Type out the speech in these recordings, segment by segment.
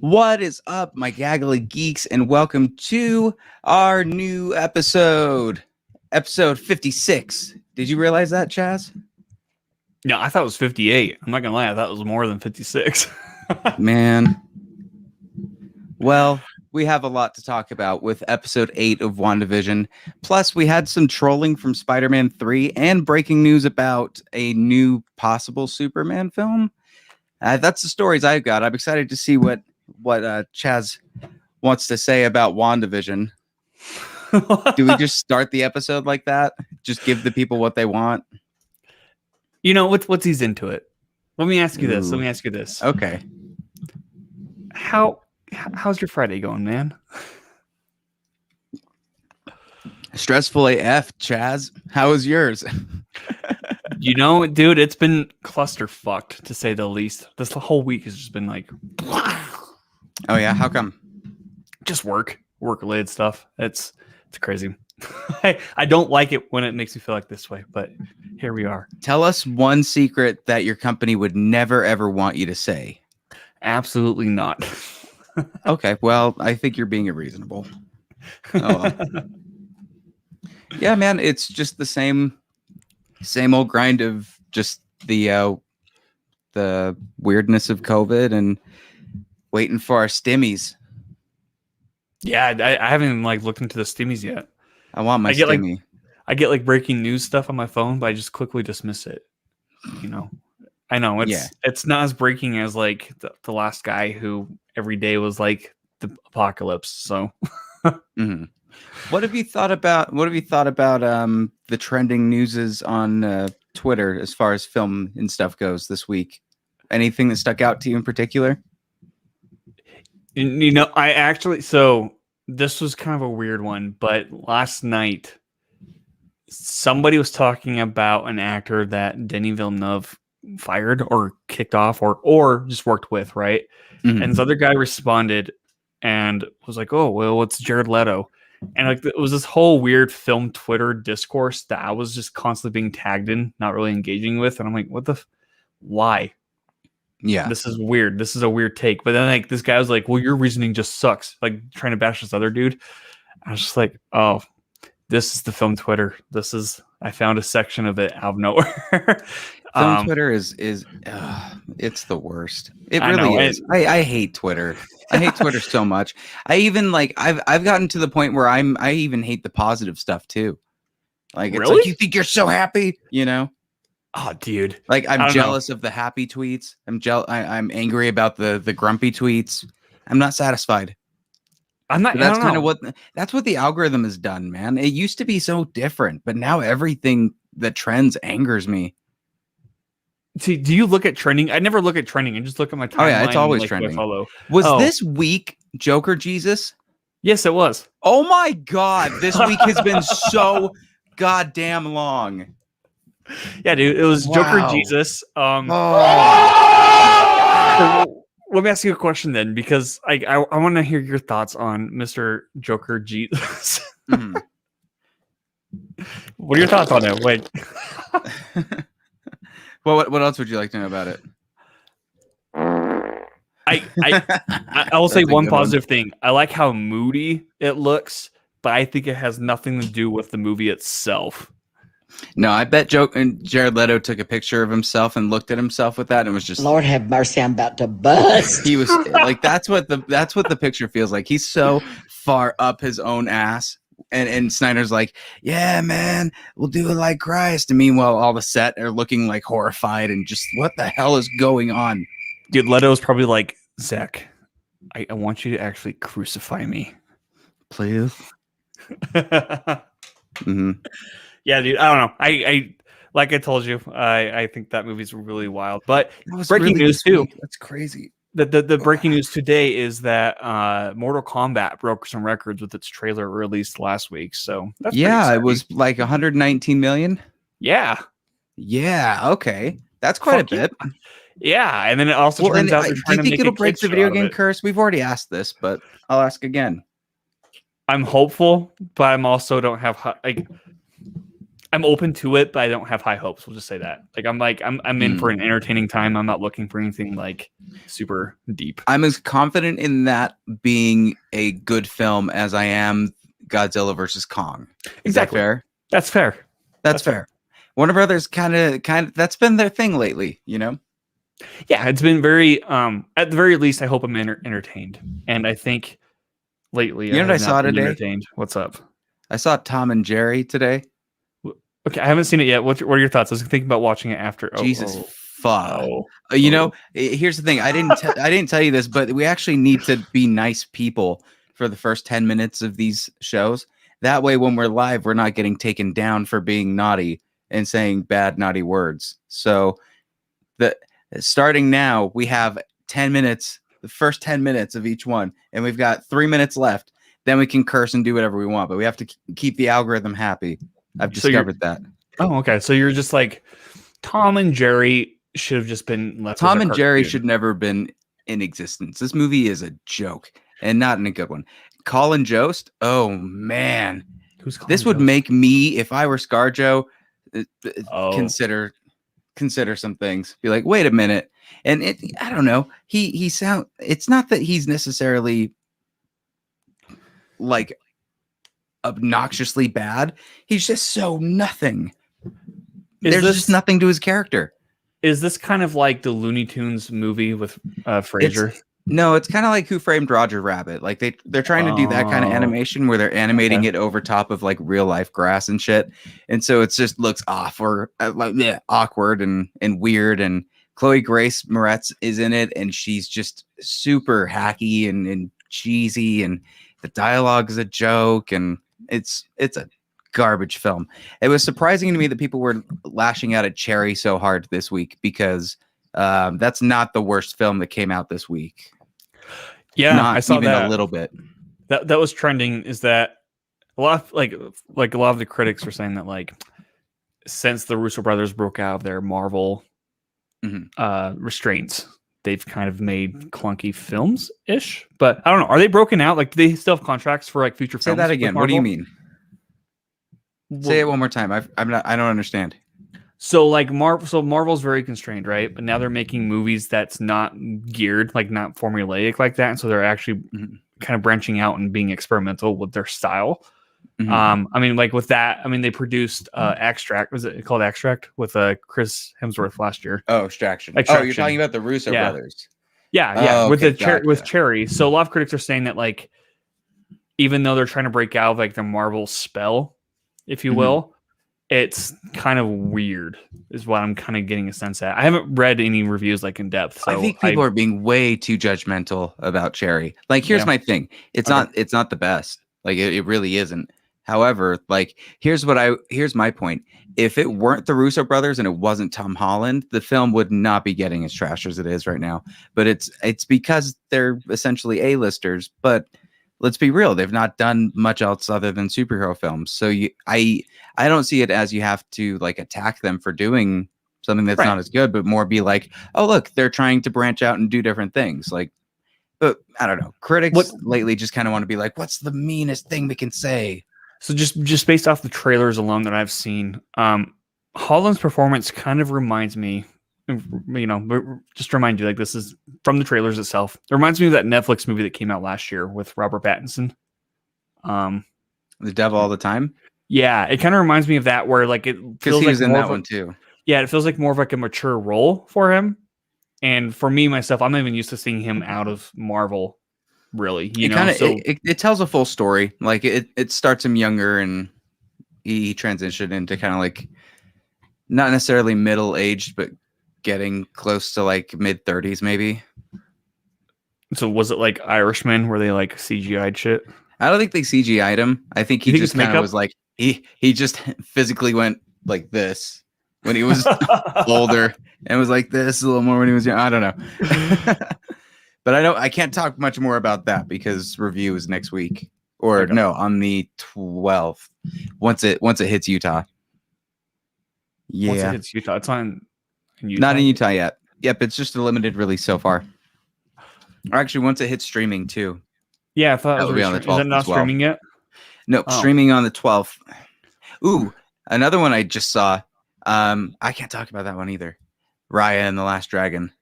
What is up, my Gaggle of Geeks, and welcome to our new episode 56. Did you realize that, Chaz? No, I thought it was 58. I'm not gonna lie, I thought it was more than 56. Man. Well, we have a lot to talk about with episode 8 of Wandavision. Plus, we had some trolling from Spider-Man 3 and breaking news about a new possible Superman film. That's the stories I've got. I'm excited to see what Chaz wants to say about WandaVision. Do we just start the episode like that? Just give the people what they want? You know, what's he's into it? Let me ask you this. Okay. How's your Friday going, man? Stressful AF, Chaz. How was yours? You know, dude, it's been clusterfucked, to say the least. This whole week has just been like... Oh, yeah? How come? Just work-related stuff. It's crazy. I don't like it when it makes me feel like this way, but here we are. Tell us one secret that your company would never, ever want you to say. Absolutely not. Okay, well, I think you're being reasonable. Oh, well. Yeah, man, it's just the same old grind of just the weirdness of COVID and waiting for our stimmies. Yeah, I haven't even looked into the stimmies yet. I want my stimmy. I get breaking news stuff on my phone, but I just quickly dismiss it. You know, I know it's not as breaking as the last guy who every day was like the apocalypse. So, mm-hmm. What have you thought about the trending newses on Twitter as far as film and stuff goes this week? Anything that stuck out to you in particular? You know, this was kind of a weird one, but last night somebody was talking about an actor that Denis Villeneuve fired or kicked off or just worked with, right? Mm-hmm. And this other guy responded and was like, "Oh, well, it's Jared Leto." And it was this whole weird film Twitter discourse that I was just constantly being tagged in, not really engaging with. And I'm like, why? Yeah, this is weird. This is a weird take. But then this guy was like, well, your reasoning just sucks. Trying to bash this other dude. I was just like, oh, this is the film Twitter. I found a section of it out of nowhere. Film Twitter is it's the worst. It really is. I hate Twitter. I hate Twitter so much. I even I've gotten to the point where I even hate the positive stuff too. It's really? like, you think you're so happy, you know? Oh, dude. I'm jealous of the happy tweets. I'm angry about the grumpy tweets. I'm not satisfied. I'm not. That's kind of that's what the algorithm has done, man. It used to be so different, but now everything that trends angers me. See, do you look at trending? I never look at trending. I just look at my timeline. Oh yeah, it's always trending. Was this week Joker Jesus? Yes, it was. Oh my God, this week has been so goddamn long. Yeah, dude, it was Joker Jesus. Let me ask you a question then, because I want to hear your thoughts on Mr. Joker Jesus. Mm-hmm. What are your thoughts on it? Wait. Well, what else would you like to know about it? I will say one positive thing. I like how moody it looks, but I think it has nothing to do with the movie itself. No, I bet Jared Leto took a picture of himself and looked at himself with that and was just, Lord have mercy, I'm about to bust. He was like, that's what the picture feels like. He's so far up his own ass. And Snyder's like, yeah, man, we'll do it like Christ. And meanwhile, all the set are looking like horrified and just, what the hell is going on? Dude, Leto's probably like, Zach, I want you to actually crucify me. Please. Mm-hmm. Yeah, dude, I don't know. I like I told you, I think that movie's really wild. But breaking news too. That's crazy. The breaking news today is that Mortal Kombat broke some records with its trailer released last week. So that's it was like 119 million. Yeah. Okay, that's quite a bit. Yeah, and then it also turns out they're trying to make. Do you think it'll break the video game curse? We've already asked this, but I'll ask again. I'm hopeful, but I'm also don't have I'm open to it, but I don't have high hopes. We'll just say that. I'm in for an entertaining time. I'm not looking for anything like super deep. I'm as confident in that being a good film as I am Godzilla versus Kong. Is that fair? That's fair. That's fair. Warner Brothers kind of that's been their thing lately, you know? Yeah, it's been very at the very least I hope I'm entertained. And I think lately you know what I saw today? Entertained. What's up? I saw Tom and Jerry today. Okay, I haven't seen it yet. What are your thoughts? I was thinking about watching it after. Jesus fuck. You know, here's the thing. I didn't tell you this, but we actually need to be nice people for the first 10 minutes of these shows. That way, when we're live, we're not getting taken down for being naughty and saying bad, naughty words. So starting now, we have 10 minutes, the first 10 minutes of each one, and we've got 3 minutes left. Then we can curse and do whatever we want, but we have to keep the algorithm happy. I've discovered that. Oh, okay. So you're just like Tom and Jerry should have just been left. Tom and Jerry should never have been in existence. This movie is a joke and not in a good one. Colin Jost. Oh man, this would make me, if I were ScarJo, consider some things. Be like, wait a minute. And I don't know. It's not that he's necessarily like obnoxiously bad. He's just so nothing. There's just nothing to his character. Is this kind of like the Looney Tunes movie with Frasier? No, it's kind of like Who Framed Roger Rabbit. Like they're trying to do that kind of animation where they're animating it over top of like real life grass and shit, and so it just looks off or awkward and weird. And Chloe Grace Moretz is in it, and she's just super hacky and cheesy, and the dialogue is a joke, and it's a garbage film. It was surprising to me that people were lashing out at Cherry so hard this week because that's not the worst film that came out this week. Yeah, I saw even that a little bit. That was trending. Is that a lot of, like a lot of the critics were saying that like since the Russo brothers broke out of their Marvel restraints, they've kind of made clunky films ish. But I don't know. Are they broken out? Like, do they still have contracts for like future films? Say that again. What do you mean? Say it one more time. I don't understand. So like Marvel's very constrained, right? But now they're making movies that's not geared, like not formulaic like that. And so they're actually kind of branching out and being experimental with their style. I mean, like with that, I mean, they produced Extract. Was it called Extract with Chris Hemsworth last year? Oh, Extraction. Oh, you're talking about the Russo brothers. Yeah. With with Cherry. So a lot of critics are saying that like, even though they're trying to break out of like the Marvel spell, if you will, it's kind of weird is what I'm kind of getting a sense at. I haven't read any reviews like in depth. So I think people are being way too judgmental about Cherry. Like, here's my thing. It's not the best. Like it really isn't. However, like here's my point. If it weren't the Russo brothers and it wasn't Tom Holland, the film would not be getting as trash as it is right now. But it's because they're essentially A-listers, but let's be real, they've not done much else other than superhero films. So I don't see it as you have to like attack them for doing something that's not as good, but more be like, oh look, they're trying to branch out and do different things. Like, but I don't know. Critics lately just kind of want to be like, what's the meanest thing we can say? So just based off the trailers alone that I've seen, Holland's performance kind of reminds me, just to remind you, like this is from the trailers itself. It reminds me of that Netflix movie that came out last year with Robert Pattinson. The Devil All the Time. Yeah, it kind of reminds me of that, where like it feels he was like in that one too. Yeah, it feels like more of like a mature role for him. And for me myself, I'm not even used to seeing him out of Marvel. Really, it tells a full story. Like it starts him younger, and he transitioned into kind of like not necessarily middle aged, but getting close to like mid 30s maybe. So was it like Irishman where they like CGI'd shit? I don't think they CGI'd him. I think he just kind of was like he just physically went like this when he was older, and was like this a little more when he was young. I don't know. But I can't talk much more about that because review is next week, or no, on the 12th. Once it hits Utah. Yeah, once it hits Utah, it's on. Utah? Not in Utah yet. Yep, it's just a limited release so far. Or actually, once it hits streaming too. Yeah, I thought that would be on the 12th. Is that not streaming yet? No, streaming on the 12th. Ooh, Another one I just saw. I can't talk about that one either. Raya and the Last Dragon.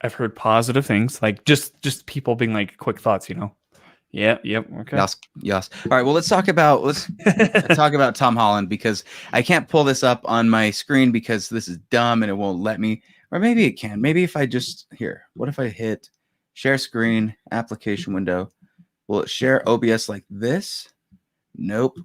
I've heard positive things, like just people being like quick thoughts, you know. Yeah, yep, okay. Yes. All right, well, let's talk about Tom Holland, because I can't pull this up on my screen because this is dumb and it won't let me. Or maybe it can. Maybe if I just what if I hit share screen application window? Will it share OBS like this? Nope.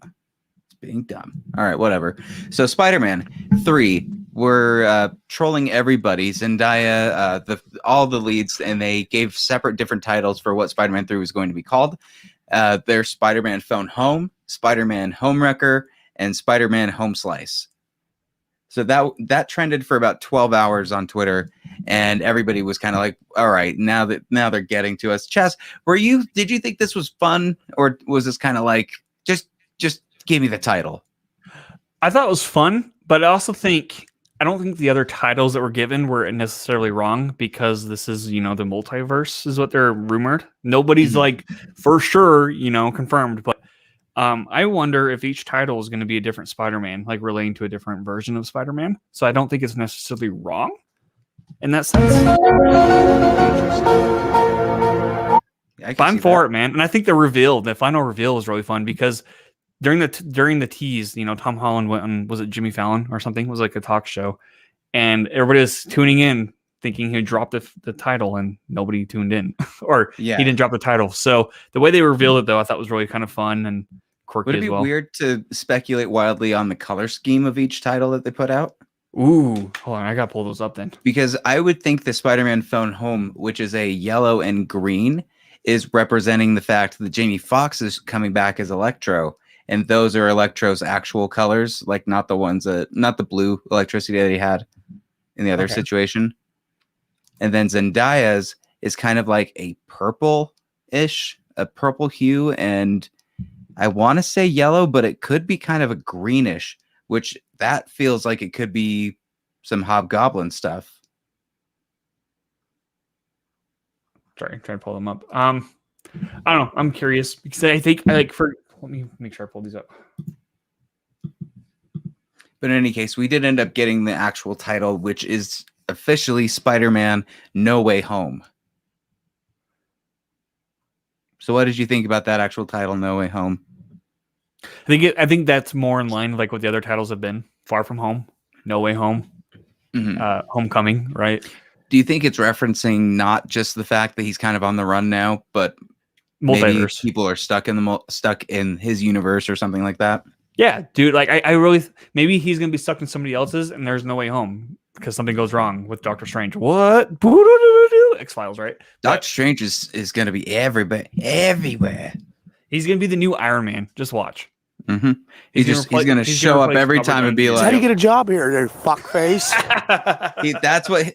It's being dumb. All right, whatever. So Spider-Man 3, we're trolling everybody. Zendaya, all the leads, and they gave separate different titles for what Spider-Man 3 was going to be called. There's Spider-Man Phone Home, Spider-Man Homewrecker, and Spider-Man Home Slice. So that trended for about 12 hours on Twitter, and everybody was kind of like, all right, now they're getting to us. Chaz, did you think this was fun, or was this kind of like just give me the title? I thought it was fun, but I don't think the other titles that were given were necessarily wrong, because this is, the multiverse is what they're rumored. Nobody's like for sure, confirmed, but I wonder if each title is going to be a different Spider-Man, like relating to a different version of Spider-Man. So I don't think it's necessarily wrong in that sense. Yeah, I'm for it, man. And I think the final reveal is really fun, because during the tease, Tom Holland went on, was it Jimmy Fallon or something? It was like a talk show, and everybody was tuning in thinking he dropped the title, and nobody tuned in, or he didn't drop the title. So the way they revealed it, though, I thought was really kind of fun and quirky as well. Would it be weird to speculate wildly on the color scheme of each title that they put out? Ooh, hold on, I gotta pull those up then. Because I would think the Spider-Man Phone Home, which is a yellow and green, is representing the fact that Jamie Foxx is coming back as Electro, and those are Electro's actual not the blue electricity that he had in the other situation. And then Zendaya's is kind of like a purple hue, and I want to say yellow, but it could be kind of a greenish, which that feels like it could be some Hobgoblin stuff. Sorry, I'm trying to pull them up. I don't know. I'm curious, because I think let me make sure I pull these up. But in any case, we did end up getting the actual title, which is officially Spider-Man No Way Home. So what did you think about that actual title, No Way Home? I think that's more in line with like what the other titles have been. Far From Home, No Way Home, Homecoming, right? Do you think it's referencing not just the fact that he's kind of on the run now, but maybe people are stuck in his universe or something like that? Yeah, dude. Like I really maybe he's gonna be stuck in somebody else's, and there's no way home because something goes wrong with Doctor Strange. What? X-Files, right? Doctor Strange is gonna be everywhere. He's gonna be the new Iron Man. Just watch. Mm-hmm. He's gonna show up every time and be like, "How do you get a job here, there fuckface?"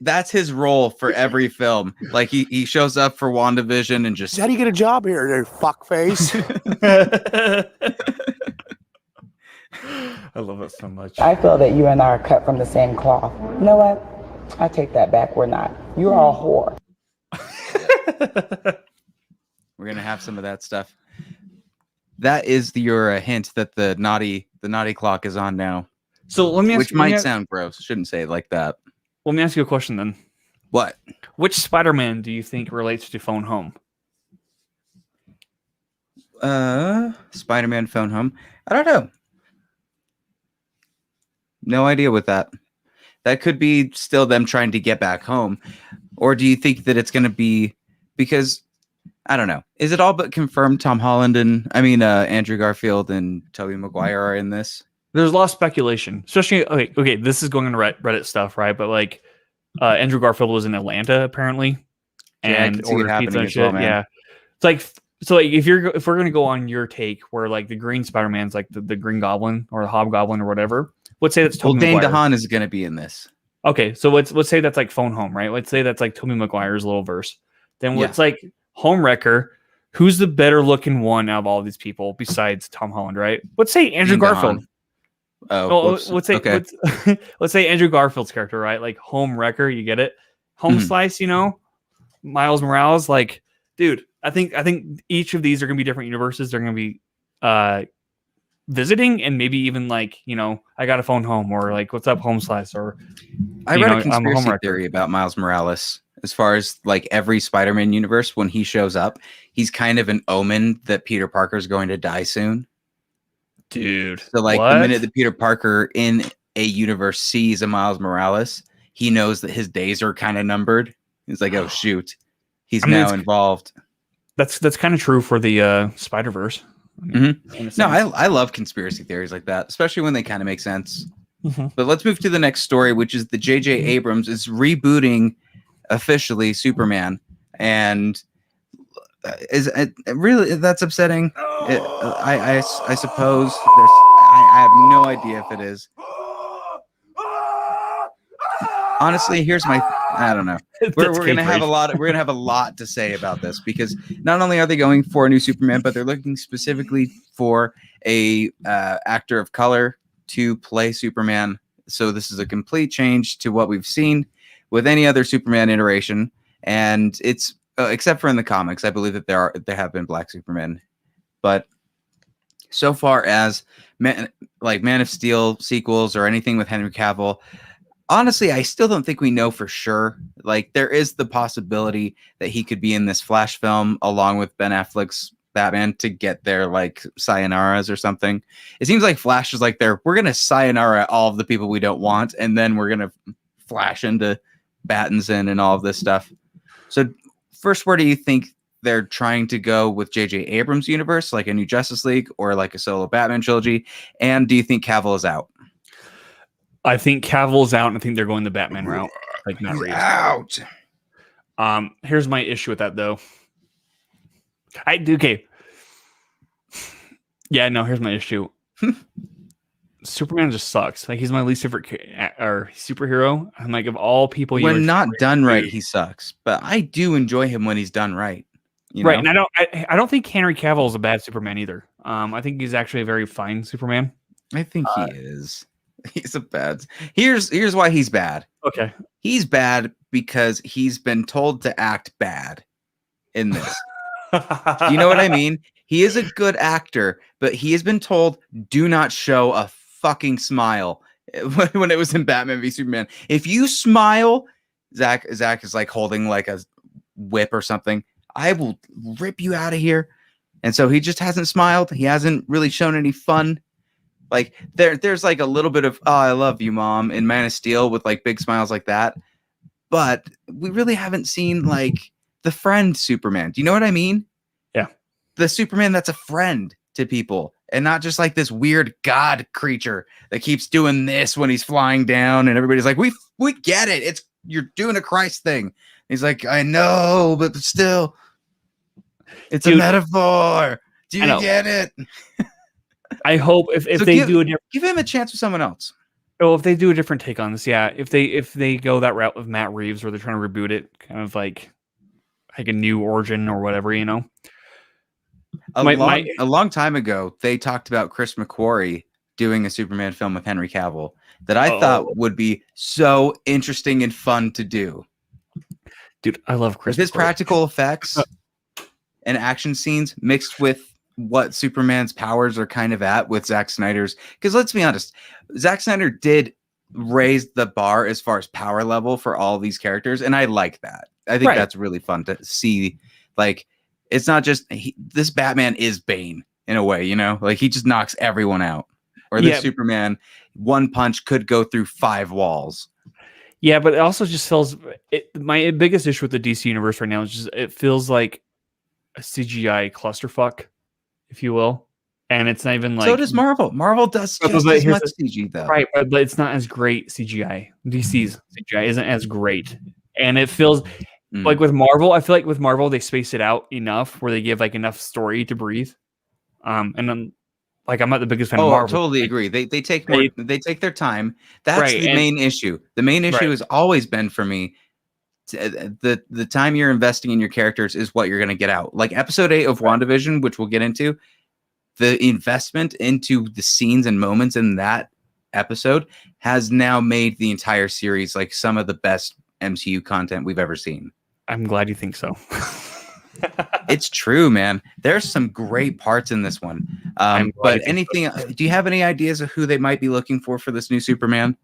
That's his role for every film. Like he shows up for WandaVision and just, "How do you get a job here, there fuckface?" I love it so much. I feel that you and I are cut from the same cloth. You know what? I take that back. We're not. You're a whore. We're gonna have some of that stuff. That is your hint that the naughty clock is on now. So let me ask you, might sound gross. Shouldn't say it like that. Let me ask you a question then. What? Which Spider-Man do you think relates to Phone Home? Spider-Man Phone Home. I don't know. No idea with that. That could be still them trying to get back home. Or do you think that it's going to be because I don't know. Is it all but confirmed Tom Holland and Andrew Garfield and Tobey Maguire are in this? There's a lot of speculation, especially okay. This is going on Reddit stuff, right? But like, Andrew Garfield was in Atlanta apparently, and ordered pizza and shit. Well, yeah, it's like if we're gonna go on your take, where like the Green Spider-Man's like the Green Goblin or the Hobgoblin or whatever. Let's say that's Tobey Dane Maguire. DeHaan is going to be in this. Okay, so let's say that's like Phone Home, right? Let's say that's like Tobey Maguire's little verse. Then what's like Homewrecker? Who's the better looking one out of all these people besides Tom Holland, right? Let's say Andrew Garfield. Let's say Andrew Garfield's character, right? Like Homewrecker, you get it? Home Slice, Miles Morales. Like, dude, I think each of these are gonna be different universes. They're gonna be visiting, and maybe even like, I got a phone home, or like, what's up, home slice, or I read a I'm a conspiracy homewrecker. theory about Miles Morales. As far as like every Spider-Man universe, when he shows up, he's kind of an omen that Peter Parker's going to die soon. Dude. So like what? the minute that Peter Parker in a universe sees a Miles Morales, he knows that his days are kind of numbered. He's like, oh shoot, he's now involved. That's kind of true for the Spider-Verse. No, I love conspiracy theories like that, especially when they kind of make sense. Mm-hmm. But let's move to the next story, which is the J.J. Abrams is rebooting officially Superman, and is it really that's upsetting? I suppose I have no idea if it is. Honestly, here's my I don't know. We're gonna have a lot to say about this, because not only are they going for a new Superman, but they're looking specifically for a actor of color to play Superman. So this is a complete change to what we've seen with any other Superman iteration, and it's except for in the comics, I believe that there have been black Supermen, but so far as Man of Steel sequels or anything with Henry Cavill, honestly, I still don't think we know for sure. Like, there is the possibility that he could be in this Flash film along with Ben Affleck's Batman to get their like sayonaras or something. It seems like Flash is like we're gonna sayonara all of the people we don't want, and then we're gonna flash into Battinson and all of this stuff. So first, where do you think they're trying to go with J.J. Abrams' universe, like a new Justice League or like a solo Batman trilogy? And do you think Cavill is out? I think Cavill's out, and I think they're going the Batman route. Like, not Reeves. Out. Here's my issue with that, though. Okay. Yeah, no, here's my issue. Superman just sucks. Like, he's my least favorite superhero. I'm like, of all people, when not done right, he sucks. But I do enjoy him when he's done right. Right, and I don't think Henry Cavill is a bad Superman either. I think he's actually a very fine Superman. I think he is. He's a bad. Here's why he's bad. Okay, he's bad because he's been told to act bad in this. You know what I mean? He is a good actor, but he has been told, do not show a fucking smile when it was in Batman v Superman. If you smile, Zach is like holding like a whip or something, I will rip you out of here. And so he just hasn't smiled. He hasn't really shown any fun. Like there's like a little bit of, oh, I love you, Mom, in Man of Steel with like big smiles like that. But we really haven't seen like the friend Superman. Do you know what I mean? Yeah. The Superman that's a friend to people and not just like this weird god creature that keeps doing this when he's flying down and everybody's like, we get it. You're doing a Christ thing. And he's like, I know, but still, it's a metaphor. Do you get it? I hope if they do a different, give him a chance with someone else. Oh, if they do a different take on this, yeah. If they go that route with Matt Reeves, where they're trying to reboot it, kind of like a new origin or whatever, A long time ago, they talked about Chris McQuarrie doing a Superman film with Henry Cavill that I thought would be so interesting and fun to do. Dude, I love Chris. With his practical effects and action scenes mixed with what Superman's powers are kind of at with Zack Snyder's. Because let's be honest, Zack Snyder did raise the bar as far as power level for all these characters, and I like that. I think that's really fun to see. Like, it's not just this Batman is Bane in a way, like he just knocks everyone out. Or this Superman, one punch could go through 5 walls. Yeah, but it also just feels my biggest issue with the DC universe right now is just it feels like a CGI clusterfuck, if you will. And it's not even like so does Marvel. Marvel does just as much CG though. Right, but it's not as great CGI. DC's CGI isn't as great. And it feels like with Marvel, I feel like with Marvel they space it out enough where they give like enough story to breathe. And then like I'm not the biggest fan of Marvel. I totally agree. They take their time. That's the main issue. The main issue has always been for me the time you're investing in your characters is what you're going to get out. Like episode 8 of WandaVision, which we'll get into, the investment into the scenes and moments in that episode has now made the entire series like some of the best MCU content we've ever seen. I'm glad you think so. It's true, man. There's some great parts in this one. But anything? Do you have any ideas of who they might be looking for this new Superman?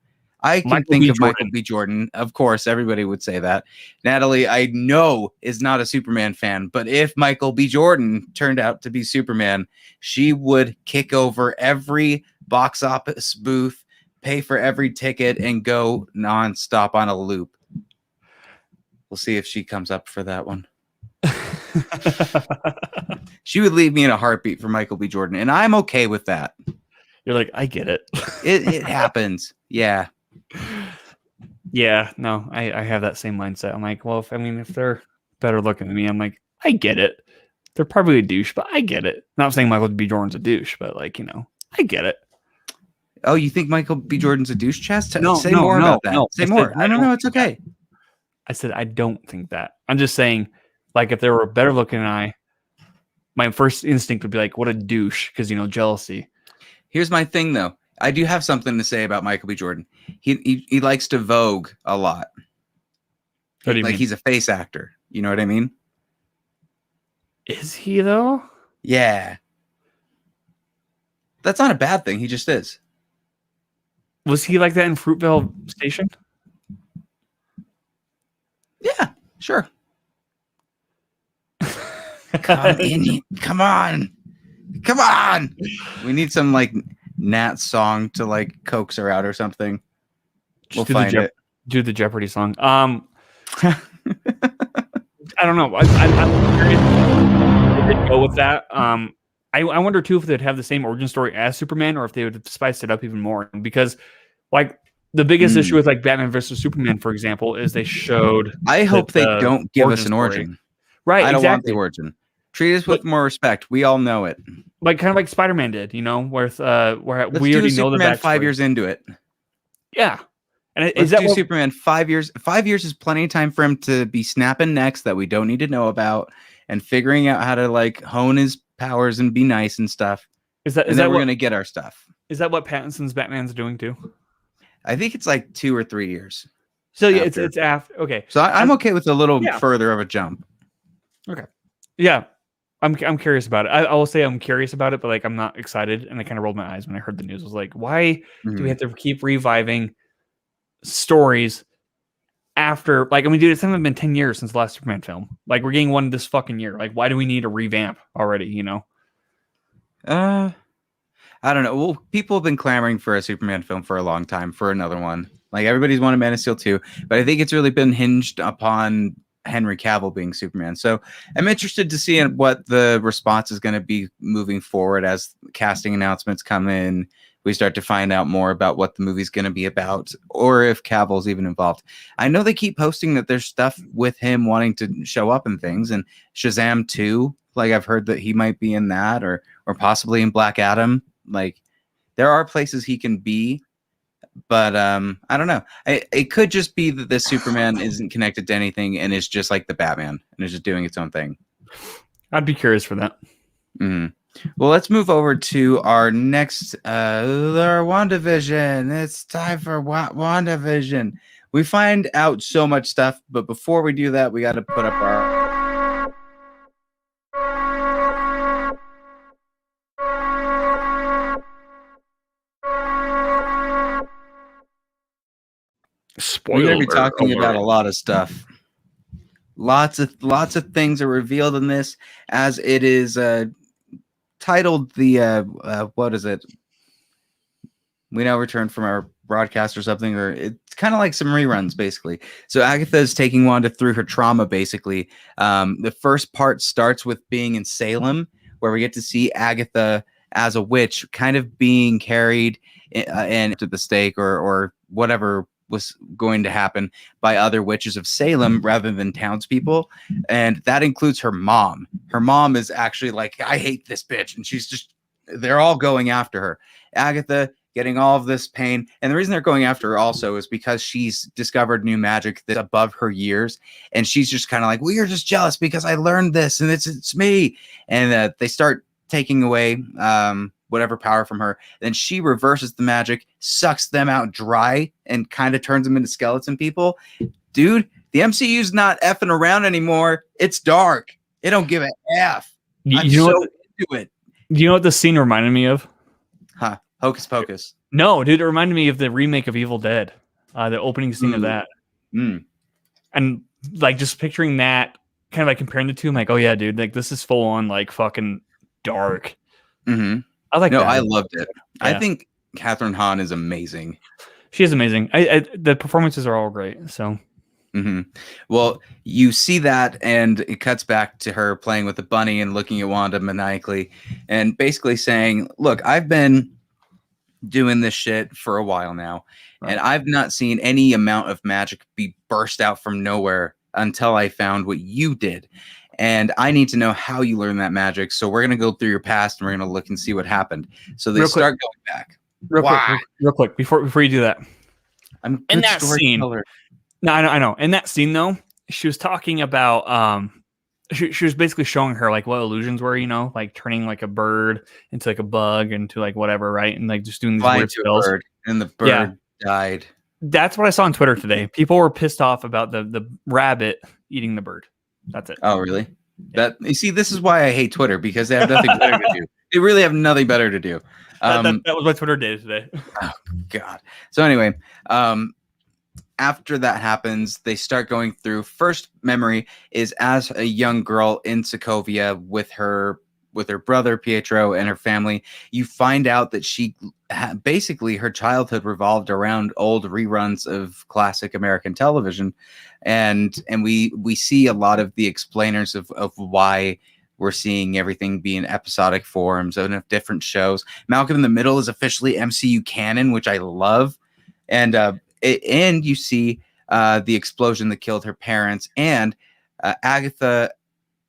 I can think of Michael B. Jordan. Of course, everybody would say that. Natalie, I know, is not a Superman fan, but if Michael B. Jordan turned out to be Superman, she would kick over every box office booth, pay for every ticket, and go nonstop on a loop. We'll see if she comes up for that one. She would leave me in a heartbeat for Michael B. Jordan, and I'm okay with that. You're like, I get it. It happens. Yeah. Yeah, no, I have that same mindset. I'm like, well, if they're better looking than me, I'm like, I get it. They're probably a douche, but I get it. Not saying Michael B. Jordan's a douche, but like, I get it. Oh, you think Michael B. Jordan's a douche, Chaz? Say No, more about that. Say more. No, it's okay. I said, I don't think that. I'm just saying, like, if they were better looking than I, my first instinct would be like, what a douche, because, jealousy. Here's my thing, though. I do have something to say about Michael B. Jordan. He likes to vogue a lot. What do you mean? He's a face actor. You know what I mean? Is he, though? Yeah. That's not a bad thing. He just is. Was he like that in Fruitvale Station? Yeah, sure. Come on. We need some like Nat song to like coax her out or something. We'll find it. Do the Jeopardy song. I don't know. I'm curious if they'd go with that. I wonder too if they'd have the same origin story as Superman, or if they would spice it up even more. Because, like, the biggest issue with like Batman versus Superman, for example, is they showed. I hope they don't give us an origin. Right. I don't want the origin. Treat us with more respect. We all know it. Like kind of like Spider-Man did, where we already know Superman the backstory. 5 years into it. Yeah. And Let's do Superman 5 years. 5 years is plenty of time for him to be snapping necks that we don't need to know about and figuring out how to like hone his powers and be nice and stuff. Is that we're gonna get our stuff? Is that what Pattinson's Batman's doing too? I think it's like 2 or 3 years. So yeah, it's after. Okay. So I'm okay with a little further of a jump. Okay. Yeah. I'm curious about it. I will say I'm curious about it, but like I'm not excited, and I kind of rolled my eyes when I heard the news. I was like, why do we have to keep reviving stories after? Like, dude, it's only been 10 years since the last Superman film. Like, we're getting one this fucking year. Like, why do we need a revamp already? I don't know. Well, people have been clamoring for a Superman film for a long time for another one. Like, everybody's wanted Man of Steel 2, but I think it's really been hinged upon Henry Cavill being Superman. So I'm interested to see what the response is going to be moving forward as casting announcements come in. We start to find out more about what the movie's going to be about, or if Cavill's even involved. I know they keep posting that there's stuff with him wanting to show up in things, and Shazam 2, like I've heard that he might be in that, or possibly in Black Adam. Like, there are places he can be, but I don't know. It could just be that this Superman isn't connected to anything and is just like the Batman and is just doing its own thing. I'd be curious for that. Mm-hmm. Well, let's move over to our next, our Wandavision. It's time for Wandavision. We find out so much stuff, but before we do that, we got to put up our... We're going to be talking about a lot of stuff. Lots of things are revealed in this, as it is titled the what is it? We now return from our broadcast or something, or it's kind of like some reruns basically. So Agatha is taking Wanda through her trauma basically. The first part starts with being in Salem, where we get to see Agatha as a witch kind of being carried and to the stake or whatever was going to happen by other witches of Salem rather than townspeople. And that includes her mom. Her mom is actually like, I hate this bitch. And they're all going after her. Agatha getting all of this pain. And the reason they're going after her also is because she's discovered new magic that's above her years. And she's just kind of like, well, you're just jealous because I learned this and it's me. And they start taking away whatever power from her. Then she reverses the magic, sucks them out dry, and kind of turns them into skeleton people. Dude, the MCU's not effing around anymore. It's dark. It don't give a F. I'm You know so what? into it. You know what the scene reminded me of? Huh. Hocus Pocus. No, dude, it reminded me of the remake of Evil Dead. The opening scene of that. Mm. And like just picturing that, kind of like comparing the two, I'm like, oh yeah, dude, like this is full on like fucking dark. Mm-hmm. I like that. I loved it. Yeah. I think Catherine Hahn is amazing. She is amazing. The performances are all great. So Mm-hmm. Well, you see that, and it cuts back to her playing with the bunny and looking at Wanda maniacally, and basically saying, "Look, I've been doing this shit for a while now, and I've not seen any amount of magic be burst out from nowhere until I found what you did. And I need to know how you learned that magic. So we're going to go through your past and we're going to look and see what happened." So they start going back. Real quick, before you do that. I'm in that scene. No, I know. In that scene, though, she was talking about, she was basically showing her like what illusions were, you know, like turning like a bird into like a bug into like whatever, right? And like just doing these weird spells. Bird, and the bird died. That's what I saw on Twitter today. People were pissed off about the rabbit eating the bird. That's it. Oh, really? Yeah. That you see, this is why I hate Twitter, because they have nothing better to do. They really have nothing better to do. That was my Twitter day today. Oh God. So anyway, after that happens, they start going through. First memory is as a young girl in Sokovia with her brother Pietro and her family. You find out that she basically her childhood revolved around old reruns of classic American television, and we see a lot of the explainers of why we're seeing everything be in episodic forms of different shows. Malcolm in the Middle is officially MCU canon, which I love, and you see the explosion that killed her parents, and Agatha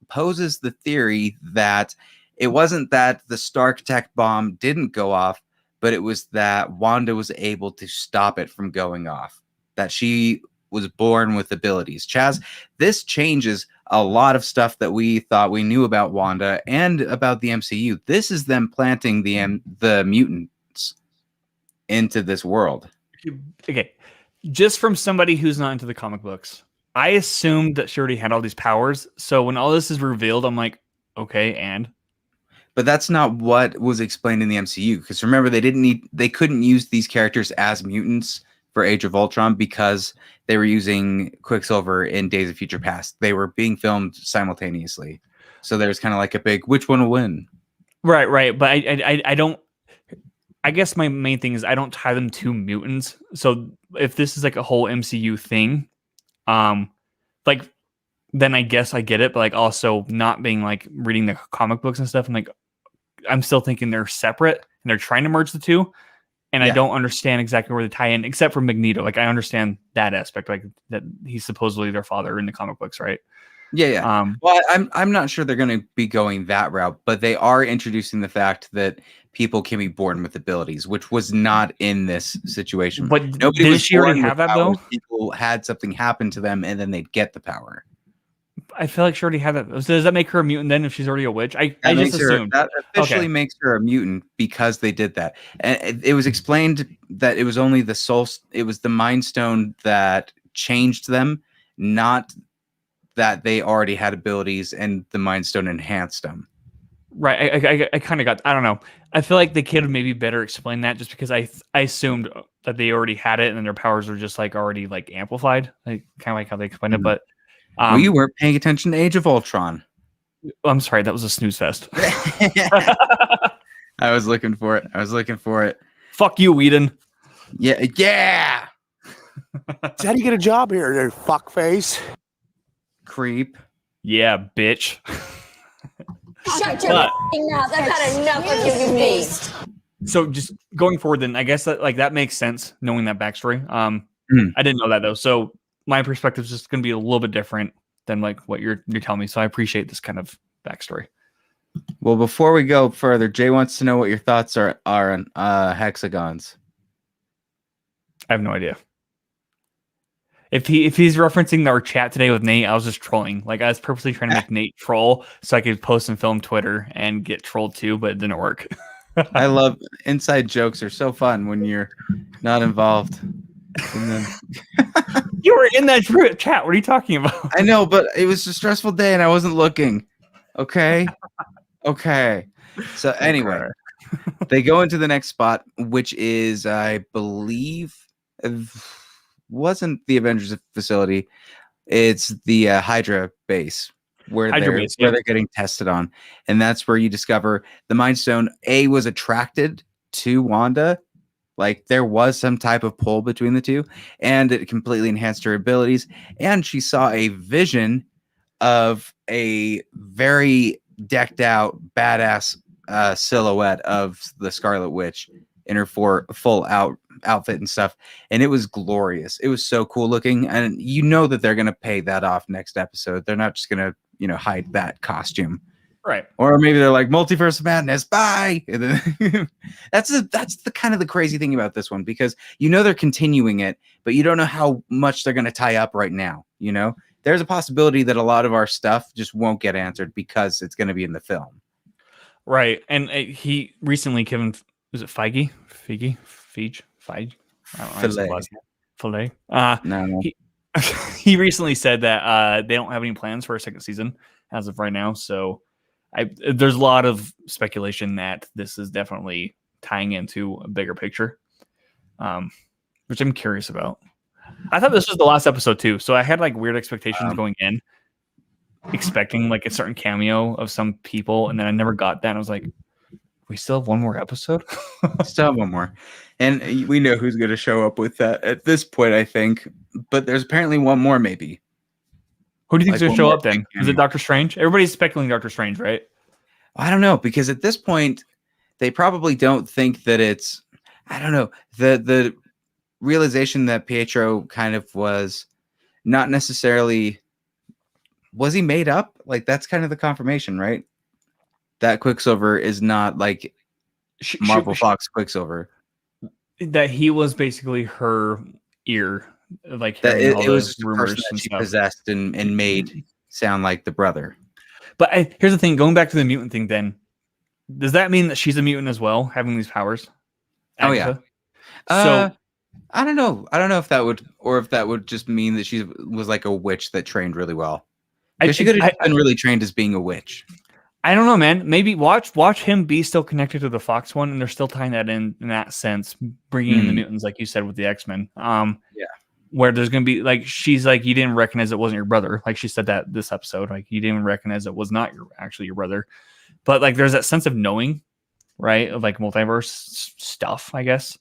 poses the theory that it wasn't that the Stark Tech bomb didn't go off, but it was that Wanda was able to stop it from going off, that she was born with abilities. Chaz, this changes a lot of stuff that we thought we knew about Wanda and about the MCU. This is them planting the mutants into this world. Okay. Just from somebody who's not into the comic books, I assumed that she already had all these powers. So when all this is revealed, I'm like, okay, and? But that's not what was explained in the MCU. Because remember, they couldn't use these characters as mutants for Age of Ultron because they were using Quicksilver in Days of Future Past. They were being filmed simultaneously. So there's kind of like a big, which one will win? Right. But I don't, I guess my main thing is I don't tie them to mutants. So if this is like a whole MCU thing, like, then I guess I get it. But like also not being like reading the comic books and stuff, I'm still thinking they're separate and they're trying to merge the two. And I don't understand exactly where they tie in, except for Magneto. Like I understand that aspect, like that he's supposedly their father in the comic books, right? Yeah. Well, I'm not sure they're going to be going that route, but they are introducing the fact that people can be born with abilities, which was not in this situation. But nobody did she already have that powers. though? People had something happen to them, and then they'd get the power. I feel like she already had that. So does that make her a mutant then if she's already a witch? I just assumed. That officially makes her a mutant because they did that. And it was explained that it was only the soul. It was the Mind Stone that changed them, not that they already had abilities and the Mind Stone enhanced them. Right. I kind of got, I don't know. I feel like they could have maybe better explained that just because I assumed that they already had it and then their powers were just like already like amplified. Like kind of like how they explained it. But well, you weren't paying attention to Age of Ultron. I'm sorry. That was a snooze fest. I was looking for it. Fuck you, Whedon. Yeah. How do you get a job here, there fuckface? Creep. Yeah, bitch. Shut your mouth. I've had enough of you beast. So just going forward, then I guess that makes sense knowing that backstory. I didn't know that though. So my perspective is just going to be a little bit different than like what you're telling me. So I appreciate this kind of backstory. Well, before we go further, Jay wants to know what your thoughts are on hexagons. I have no idea. If he's referencing our chat today with Nate, I was just trolling. Like I was purposely trying to make Nate troll so I could post and film Twitter and get trolled too, but it didn't work. I love inside jokes are so fun when you're not involved. You were in that chat. What are you talking about? I know, but it was a stressful day and I wasn't looking. Okay. Okay. So anyway, they go into the next spot, which is, I believe, wasn't the Avengers facility. It's the Hydra Base where they're getting tested on, and that's where you discover the Mind Stone was attracted to Wanda. Like there was some type of pull between the two, and it completely enhanced her abilities. And she saw a vision of a very decked out, badass silhouette of the Scarlet Witch in her full outfit and stuff, and it was glorious. It was so cool looking, and you know that they're gonna pay that off next episode. They're not just gonna hide that costume, right? Or maybe they're like Multiverse of Madness, bye. And then that's the kind of the crazy thing about this one, because they're continuing it, but you don't know how much they're gonna tie up right now. There's a possibility that a lot of our stuff just won't get answered because it's going to be in the film. Right. And he recently, Kevin, was it Feige? I don't know. Filet. No. He recently said that they don't have any plans for a second season as of right now. So there's a lot of speculation that this is definitely tying into a bigger picture, which I'm curious about. I thought this was the last episode too, so I had like weird expectations going in, expecting like a certain cameo of some people, and then I never got that. And I was like, we still have one more episode? Still have one more. And we know who's going to show up with that at this point, I think. But there's apparently one more, maybe. Who do you think is going to show up then? Is it Doctor Strange? Everybody's speculating Doctor Strange, right? I don't know, because at this point, they probably don't think that it's, I don't know, the realization that Pietro kind of was not necessarily, was he made up? Like, that's kind of the confirmation, right? That Quicksilver is not like Marvel Fox Quicksilver. That he was basically her ear, like that it was rumors that and she stuff. possessed and made sound like the brother. But here's the thing, going back to the mutant thing, then does that mean that she's a mutant as well, having these powers? Agatha? Oh yeah. So I don't know. I don't know if that would, or if that would just mean that she was like a witch that trained really well. Because she could have been really trained as being a witch. I don't know, man. Maybe watch him be still connected to the Fox one, and they're still tying that in that sense, bringing in the mutants, like you said, with the X-Men. Yeah. Where there's going to be, like, she's like, you didn't recognize it wasn't your brother. Like she said that this episode, like, you didn't recognize it was not actually your brother. But, like, there's that sense of knowing, right? Of, like, multiverse stuff, I guess.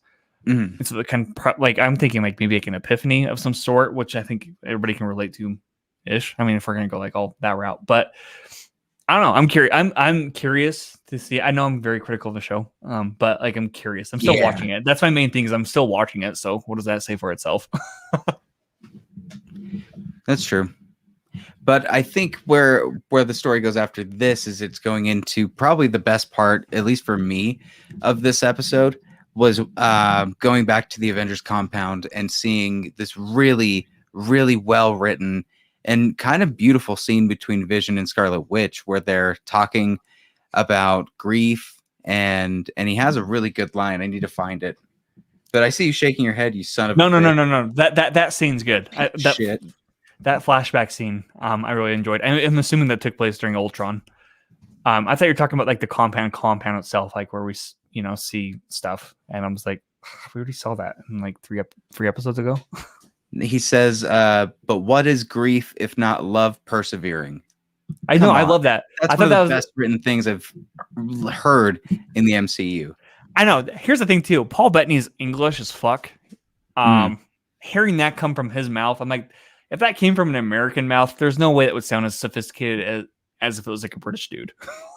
Mm-hmm. And so the kind of, like, I'm thinking, like, maybe like an epiphany of some sort, which I think everybody can relate to ish. I mean, if we're going to go, like, all that route. But I don't know. I'm curious. I'm curious to see. I know I'm very critical of the show, but like I'm curious. I'm still watching it. That's my main thing, is I'm still watching it. So what does that say for itself? That's true. But I think where the story goes after this is it's going into probably the best part, at least for me, of this episode was going back to the Avengers compound and seeing this really, really well written and kind of beautiful scene between Vision and Scarlet Witch, where they're talking about grief, and he has a really good line. I need to find it, but I see you shaking your head, you son of no. That scene's good. Shit. That flashback scene, I really enjoyed. I'm assuming that took place during Ultron. I thought you were talking about like the compound itself, like where we see stuff, and I was like, we already saw that in like three episodes ago. He says, but what is grief if not love persevering? I know. I love that. That's one of the best written things I've heard in the MCU. I know. Here's the thing, too. Paul Bettany's English as fuck. Hearing that come from his mouth, I'm like, if that came from an American mouth, there's no way that would sound as sophisticated as if it was like a British dude.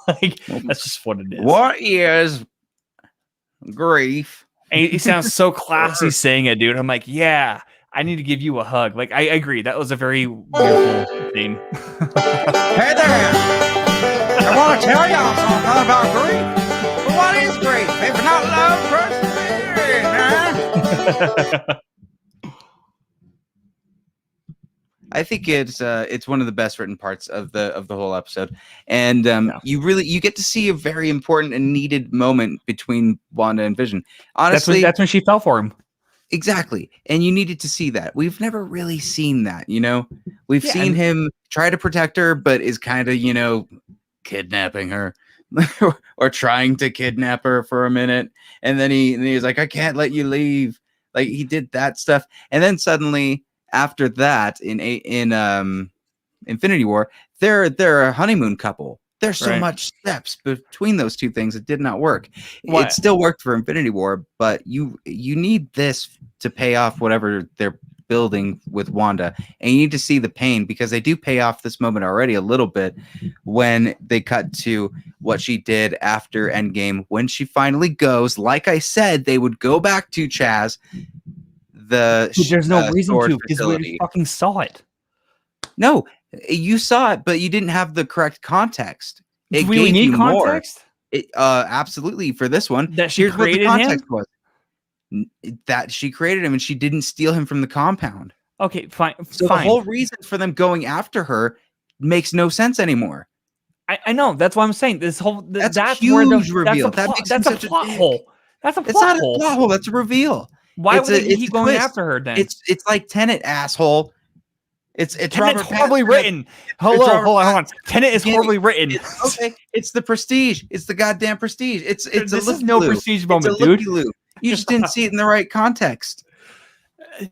Like, that's just what it is. What is grief? And he sounds so classy saying it, dude. I'm like, yeah. I need to give you a hug. Like, I agree. That was a very beautiful scene. Hey there! I want to tell y'all something about grief. But what is grief if not love persevering, huh? I think it's one of the best written parts of the whole episode, and you get to see a very important and needed moment between Wanda and Vision. Honestly, that's when she fell for him. Exactly. And you needed to see that. We've never really seen that, We've seen him try to protect her, but is kind of, kidnapping her or trying to kidnap her for a minute. And then he was like, I can't let you leave. Like he did that stuff. And then suddenly after that in Infinity War, they're a honeymoon couple. There's so much steps between those two things. It did not work. It still worked for Infinity War, but you need this to pay off whatever they're building with Wanda, and you need to see the pain, because they do pay off this moment already a little bit when they cut to what she did after Endgame, when she finally goes. Like I said, they would go back to Chaz. There's no reason to, because we already fucking saw it. No, you saw it, but you didn't have the correct context. Do we need context? Absolutely, for this one. That she created him? Was. That she created him and she didn't steal him from the compound. Okay, fine. So the whole reason for them going after her makes no sense anymore. I know. That's what I'm saying. That's a huge reveal. That's a plot hole. That's a plot hole. It's not a plot hole. That's a reveal. Why would he keep going after her then? It's like Tenet, asshole. It's Tenet's horribly written. Hold on. Tenet is horribly written. It's the Prestige. It's the goddamn Prestige. It's this is no Prestige moment, dude. You just didn't see it in the right context.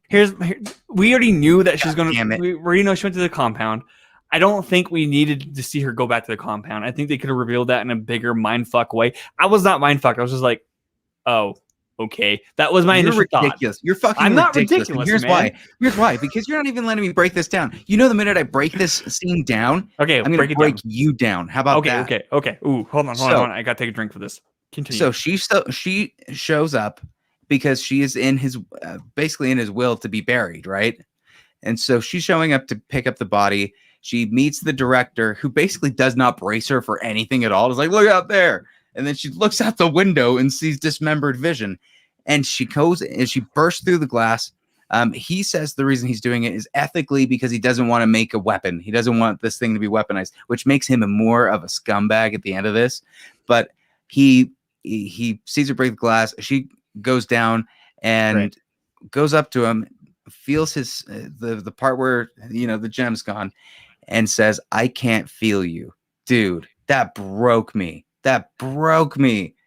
We already knew that she's going to. We already know she went to the compound. I don't think we needed to see her go back to the compound. I think they could have revealed that in a bigger mindfuck way. I was not mindfucked. I was just like, oh, okay. That was my initial ridiculous. thought. You're fucking I'm not ridiculous. ridiculous. Here's man. why. Here's why. Because you're not even letting me break this down. You know, the minute I break this scene down, okay, I'm going to break you down. How about that? Okay. Ooh, hold on. I got to take a drink for this. Continue. So she shows up because she is in his basically in his will to be buried, right? And so she's showing up to pick up the body. She meets the director, who basically does not brace her for anything at all. It's like, look out there. And then she looks out the window and sees dismembered Vision. And she goes and she bursts through the glass. He says the reason he's doing it is ethically because he doesn't want to make a weapon. He doesn't want this thing to be weaponized, which makes him more of a scumbag at the end of this. But he sees her break the glass. She goes down and goes up to him, feels his the part where the gem's gone, and says, "I can't feel you, dude." That broke me.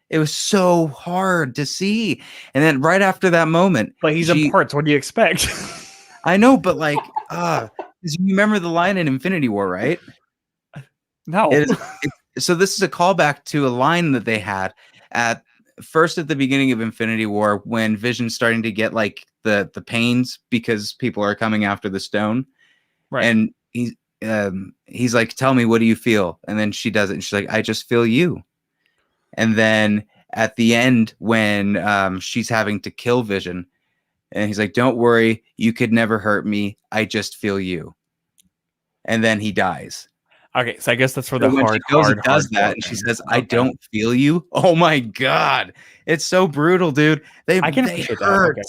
It was so hard to see. And then right after that moment, but he's in parts. What do you expect? I know, but like, you remember the line in Infinity War, right? No. So this is a callback to a line that they had at the beginning of Infinity War, when Vision's starting to get like the pains because people are coming after the stone. Right. And he's like, "Tell me, what do you feel?" And then she does it and she's like, "I just feel you." And then at the end, when she's having to kill Vision, and he's like, "Don't worry, you could never hurt me. I just feel you." And then he dies. Okay, so I guess that's for the hard. She goes and does that, and she says, "I don't feel you." Oh my god, it's so brutal, dude. They hurt. Okay.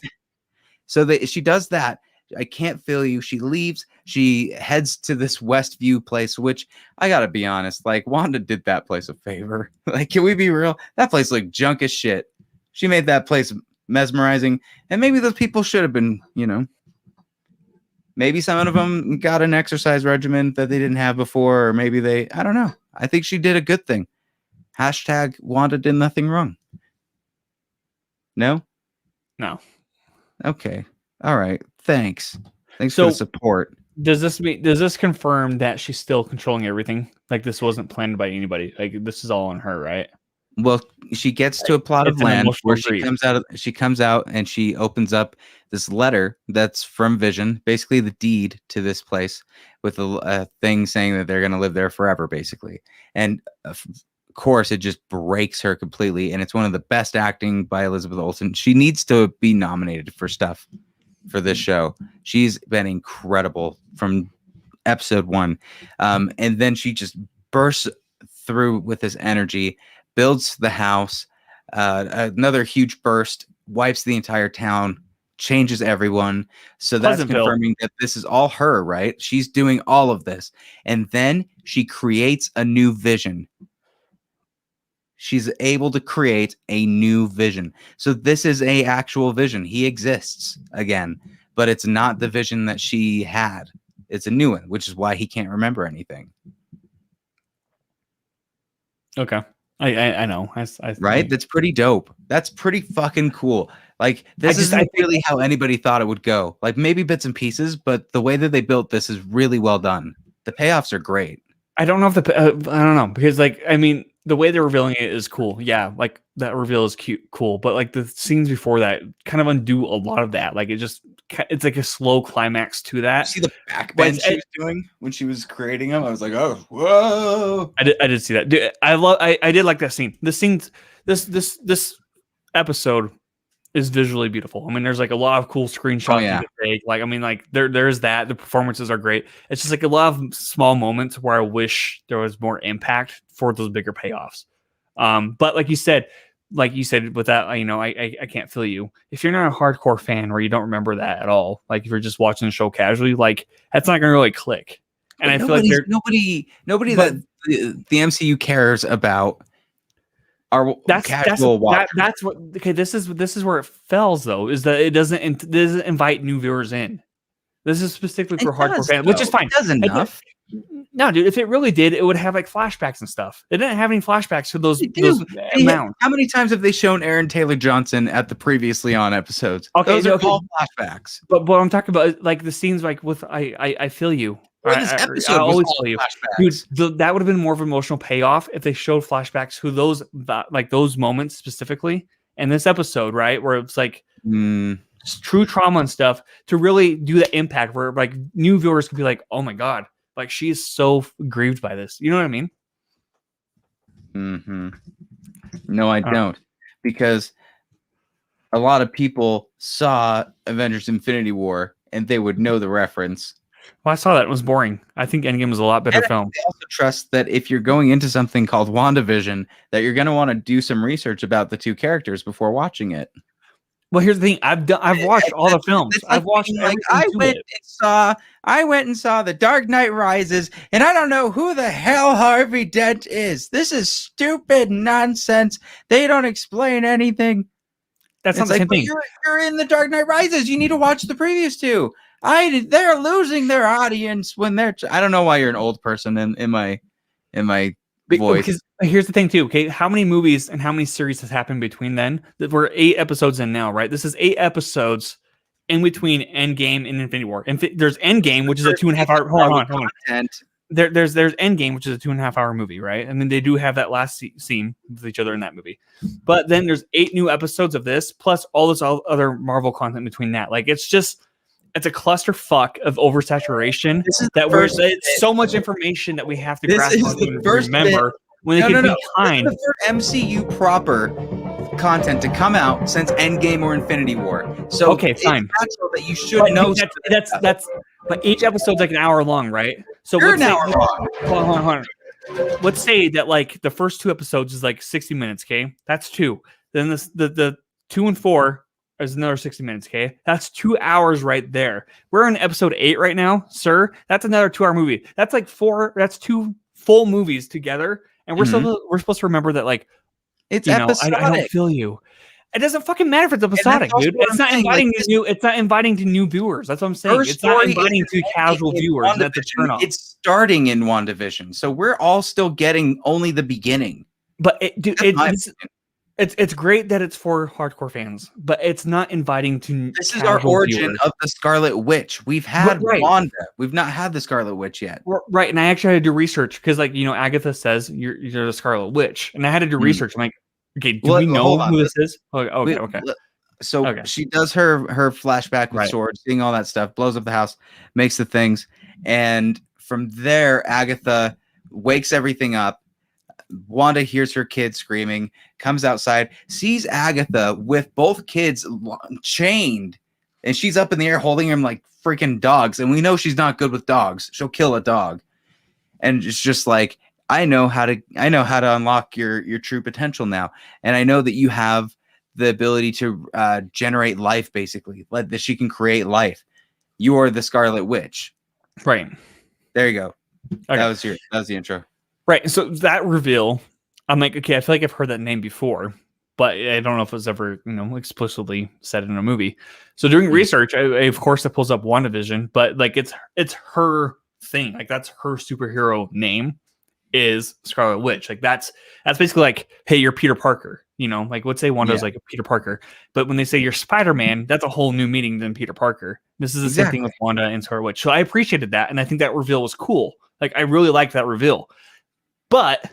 So she does that. "I can't feel you." She leaves. She heads to this Westview place, which I gotta be honest, like, Wanda did that place a favor. Like, can we be real? That place looked junk as shit. She made that place mesmerizing, and maybe those people should have been, maybe some of them got an exercise regimen that they didn't have before, or maybe I don't know. I think she did a good thing. # Wanda did nothing wrong. No? No. Okay. All right. Thanks for the support. Does this confirm that she's still controlling everything? Like, this wasn't planned by anybody. Like, this is all on her, right? Well, she gets to a plot of land where she comes out and she opens up this letter that's from Vision, basically the deed to this place, with a thing saying that they're going to live there forever, basically. And of course, it just breaks her completely. And it's one of the best acting by Elizabeth Olsen. She needs to be nominated for stuff for this show. She's been incredible from episode 1. And then she just bursts through with this energy, builds the house, another huge burst, wipes the entire town, changes everyone. So that's confirming that this is all her, right? She's doing all of this. And then she creates a new Vision. She's able to create a new Vision. So this is a actual Vision. He exists again, but it's not the Vision that she had. It's a new one, which is why he can't remember anything. Okay. I know. Right? That's pretty dope. That's pretty fucking cool. Like this isn't really how anybody thought it would go. Like maybe bits and pieces, but the way that they built this is really well done. The payoffs are great. I don't know if I don't know because like I mean the way they're revealing it is cool. Yeah, like that reveal is cool. But like the scenes before that kind of undo a lot of that. Like it's like a slow climax to that. See the backbend she was doing when she was creating them. I was like, oh, whoa! I did see that. Dude, I did like that scene. This episode is visually beautiful. I mean, there's like a lot of cool screenshots you can take. Like, I mean, like there's that. The performances are great. It's just like a lot of small moments where I wish there was more impact for those bigger payoffs. But like you said with that, you know, I can't feel you. If you're not a hardcore fan or you don't remember that at all, like if you're just watching the show casually, like that's not gonna really click. And I feel like nobody that the MCU cares about are casual watchers. That's what. Okay, this is where it fails though. Is that it doesn't invite new viewers in. This is specifically for hardcore fans, which is fine. It does enough. No, dude. If it really did, it would have like flashbacks and stuff. It didn't have any flashbacks for those amounts. How many times have they shown Aaron Taylor Johnson at the previously on episodes? Okay, those are all flashbacks. But what I'm talking about, like the scenes, like with I feel you. This episode I always feel you, dude. That would have been more of an emotional payoff if they showed flashbacks who those moments specifically. And this episode, right, where it's like true trauma and stuff, to really do the impact where like new viewers could be like, oh my god. Like she is so grieved by this. You know what I mean? Mm-hmm. No, I don't. Because a lot of people saw Avengers Infinity War and they would know the reference. Well, I saw that. It was boring. I think Endgame was a lot better film. I also trust that if you're going into something called WandaVision, that you're going to want to do some research about the two characters before watching it. Well, here's the thing. I've watched all the films. I've watched I went and saw The Dark Knight Rises, and I don't know who the hell Harvey Dent is. This is stupid nonsense. They don't explain anything. That's not the same thing. You're in The Dark Knight Rises. You need to watch the previous two. They're losing their audience when they're. I don't know why you're an old person in my voice. Because here's the thing too. Okay, how many movies and how many series has happened between then? That we're 8 episodes in now, right? This is 8 episodes in between Endgame and Infinity War. There's Endgame, which is a 2.5 hour. Hold on. There's Endgame, which is a 2.5 hour movie, right? And then they do have that last scene with each other in that movie. But then there's 8 new episodes of this, plus all this other Marvel content between that. Like it's a clusterfuck of oversaturation it's so much information that we have to grasp and remember when they can be kind. This is the first MCU proper content to come out since Endgame or Infinity War. So okay, fine. It's natural that you should know. That's but each episode's like an hour long, right? So an hour long. Hold on. Let's say that like the first 2 episodes is like 60 minutes. Okay, that's 2. Then the 2 and 4. There's another 60 minutes, okay? That's 2 hours right there. We're on episode 8 right now, sir. That's another 2-hour movie. That's like 4. That's 2 full movies together, and we're supposed to remember that, like, it's episodic. I don't feel you. It doesn't fucking matter if it's episodic, dude. It's not inviting It's not inviting to new viewers. That's what I'm saying. It's not inviting to casual viewers. That's a turn off. It's starting in WandaVision, so we're all still getting only the beginning. But it's great that it's for hardcore fans, but it's not inviting to. This is our origin of the Scarlet Witch. We've had Wanda. We've not had the Scarlet Witch yet. Right, and I actually had to do research because, like, you know, Agatha says you're the Scarlet Witch, and I had to do research. I'm like, okay, do we know who this is? Okay. So she does her flashback with swords, seeing all that stuff, blows up the house, makes the things, and from there, Agatha wakes everything up. Wanda hears her kids screaming, comes outside, sees Agatha with both kids chained, and she's up in the air holding them like freaking dogs. And we know she's not good with dogs. She'll kill a dog. And it's just like, I know how to unlock your true potential now. And I know that you have the ability to generate life, basically, like that she can create life. You are the Scarlet Witch. Right. There you go. Okay. That was the intro. Right. So that reveal, I'm like, okay, I feel like I've heard that name before, but I don't know if it was ever, explicitly said in a movie. So doing research, I of course it pulls up WandaVision, but like it's her thing. Like that's her superhero name. is Scarlet Witch. Like that's basically like, hey, you're Peter Parker. You know, like let's say Wanda's like a Peter Parker, but when they say you're Spider-Man, that's a whole new meaning than Peter Parker. This is the same thing with Wanda and Scarlet Witch. So I appreciated that, and I think that reveal was cool. Like I really liked that reveal. But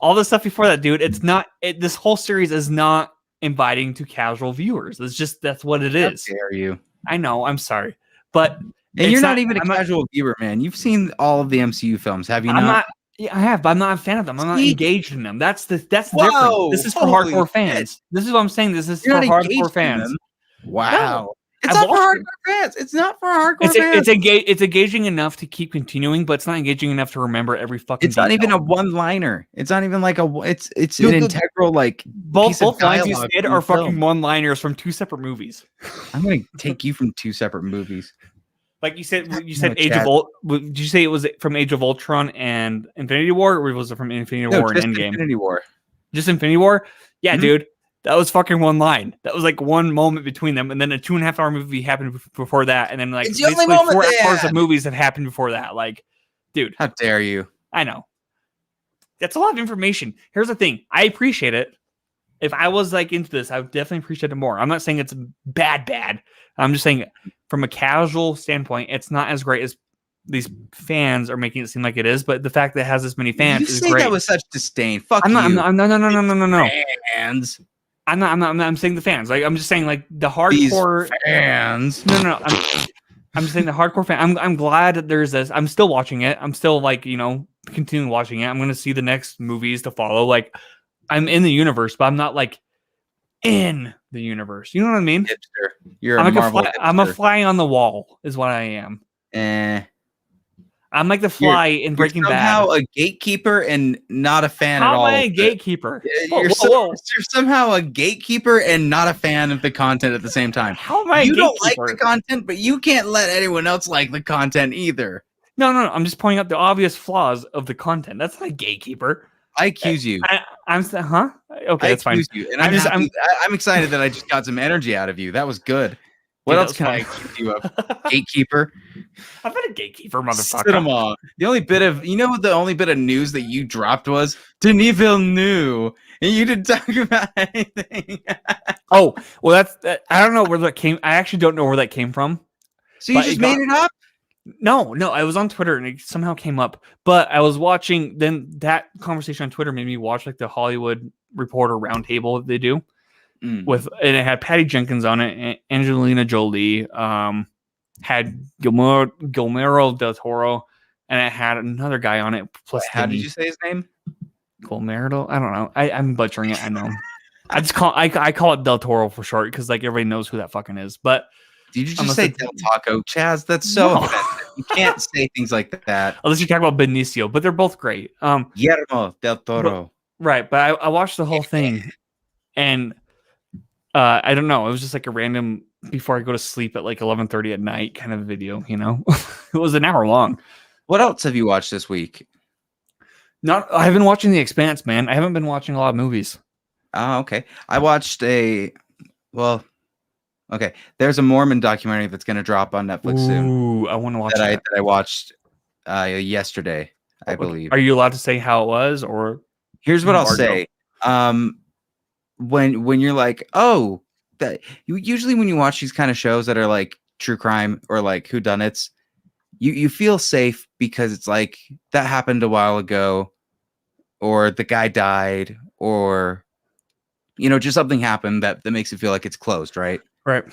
all the stuff before that, dude, it's not. This whole series is not inviting to casual viewers. That's what it is. How dare you? I know. I'm sorry, but and you're not even a casual viewer, man. You've seen all of the MCU films, have you not? Yeah, I have, but I'm not a fan of them. I'm not engaged in them. That's the difference. This is for hardcore fans. This is what I'm saying. This is for hardcore fans. Wow. No, it's not for hardcore fans. It's not for hardcore fans. It's engaging enough to keep continuing, but it's not engaging enough to remember every fucking It's not even a one-liner. It's not even like it's an integral like both lines you said are fucking one-liners from two separate movies. I'm gonna take you from two separate movies. Like you said Age of Ultron. Did you say it was from Age of Ultron and Infinity War, or was it from Infinity War and Endgame? Infinity War. Just Infinity War? Yeah, dude. That was fucking one line. That was like one moment between them, and then a 2.5 hour movie happened before that, and then like it's the only moment 4 hours of movies have happened before that. Like, dude, how dare you? I know. That's a lot of information. Here's the thing. I appreciate it. If I was like into this, I would definitely appreciate it more. I'm not saying it's bad. I'm just saying from a casual standpoint, it's not as great as these fans are making it seem like it is. But the fact that it has this many fans is great. You say that with such disdain. Fuck you. No. Fans. I'm saying the fans. Like I'm just saying like the hardcore fans. No. I'm just saying the hardcore fan. I'm glad that there's this. I'm still watching it. I'm still like, continuing watching it. I'm going to see the next movies to follow. Like I'm in the universe, but I'm not like in the universe. You know what I mean? Hipster. I'm a fly on the wall is what I am. I'm like the fly in Breaking Bad. Somehow a gatekeeper and not a fan at all. How am I a gatekeeper? You're somehow a gatekeeper and not a fan of the content at the same time. How am I a gatekeeper? You don't like the content, but you can't let anyone else like the content either. No. I'm just pointing out the obvious flaws of the content. That's not a gatekeeper. I accuse you. I'm huh? Okay, that's fine. You, and I'm excited that I just got some energy out of you. That was good. What else can I accuse you of? Gatekeeper. I've been a gatekeeper, motherfucker. The only bit of news that you dropped was Denis Villeneuve, and you didn't talk about anything. Oh, well, I don't know where that came. I actually don't know where that came from. So you just made it up? No, I was on Twitter and it somehow came up. But I was watching. Then that conversation on Twitter made me watch like the Hollywood Reporter roundtable that they do. And it had Patty Jenkins on it, and Angelina Jolie, had Guillermo del Toro, and it had another guy on it. Plus, how did you say his name? Guillermo? I don't know. I'm butchering it. I know. I call it Del Toro for short because like everybody knows who that fucking is. But did you just say Del Taco, Chaz? That's so offensive. You can't say things like that unless you talk about Benicio. But they're both great. Guillermo del Toro. Right, but I watched the whole thing, and I don't know. It was just like a random before I go to sleep at like 11:30 at night kind of video. It was an hour long. What else have you watched this week? I've been watching The Expanse, man. I haven't been watching a lot of movies. Oh, okay. I watched there's a Mormon documentary that's going to drop on Netflix soon. Ooh, I want to watch that. I watched yesterday, I believe. Are you allowed to say how it was, or here's what I'll say. When you're like, oh, that usually when you watch these kind of shows that are like true crime or like whodunits, you feel safe because it's like that happened a while ago, or the guy died, or just something happened that makes it feel like it's closed, right? Right.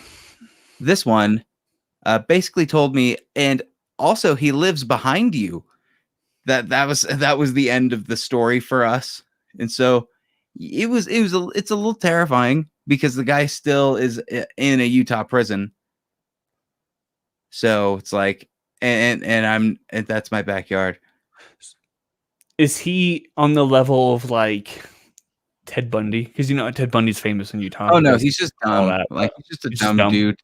This one basically told me, and also he lives behind you. That was the end of the story for us, and so. It's a little terrifying because the guy still is in a Utah prison. So it's like, and that's my backyard. Is he on the level of like Ted Bundy? Because Ted Bundy's famous in Utah. Oh no, he's just dumb. Like he's just a dumb dude.